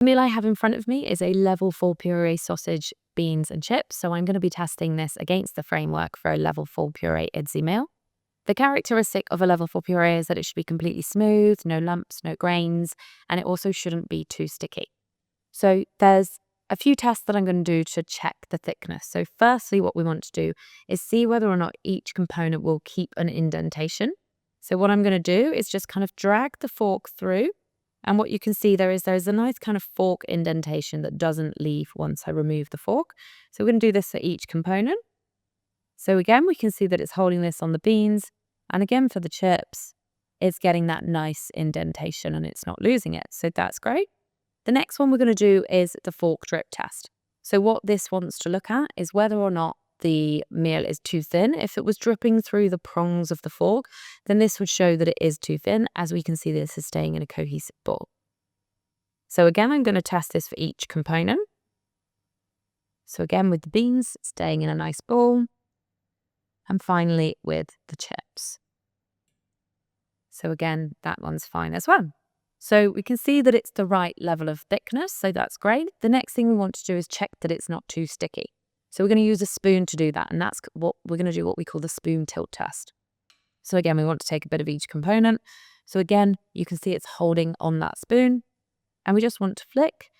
The meal I have in front of me is a level 4 puree sausage, beans and chips, so I'm going to be testing this against the framework for a level 4 puree IDDSI meal. The characteristic of a level 4 puree is that it should be completely smooth, no lumps, no grains, and it also shouldn't be too sticky. So there's a few tests that I'm going to do to check the thickness. So firstly, what we want to do is see whether or not each component will keep an indentation. So what I'm going to do is just kind of drag the fork through. And what you can see there's a nice kind of fork indentation that doesn't leave once I remove the fork. So we're going to do this for each component. So again, we can see that it's holding this on the beans. And again, for the chips, it's getting that nice indentation and it's not losing it. So that's great. The next one we're going to do is the fork drip test. So what this wants to look at is whether or not the meal is too thin. If it was dripping through the prongs of the fork, then this would show that it is too thin. As we can see, this is staying in a cohesive ball. So again, I'm going to test this for each component. So again, with the beans, staying in a nice ball. And finally, with the chips. So again, that one's fine as well. So we can see that it's the right level of thickness, so that's great. The next thing we want to do is check that it's not too sticky. So we're going to use a spoon to do that, and that's what we're going to do, what we call the spoon tilt test. So again, we want to take a bit of each component. So again, you can see it's holding on that spoon, and we just want to flick,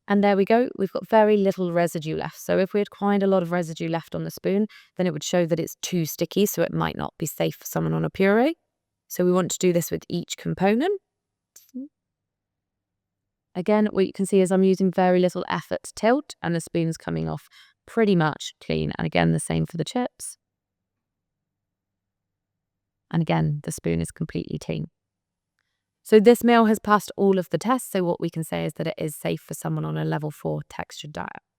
and there we go. We've got very little residue left. So if we had quite a lot of residue left on the spoon, then it would show that it's too sticky, so it might not be safe for someone on a puree. So we want to do this with each component. Again, what you can see is I'm using very little effort to tilt, and the spoon's coming off pretty much clean. And again, the same for the chips. And again, the spoon is completely clean. So this meal has passed all of the tests. So what we can say is that it is safe for someone on a level 4 textured diet.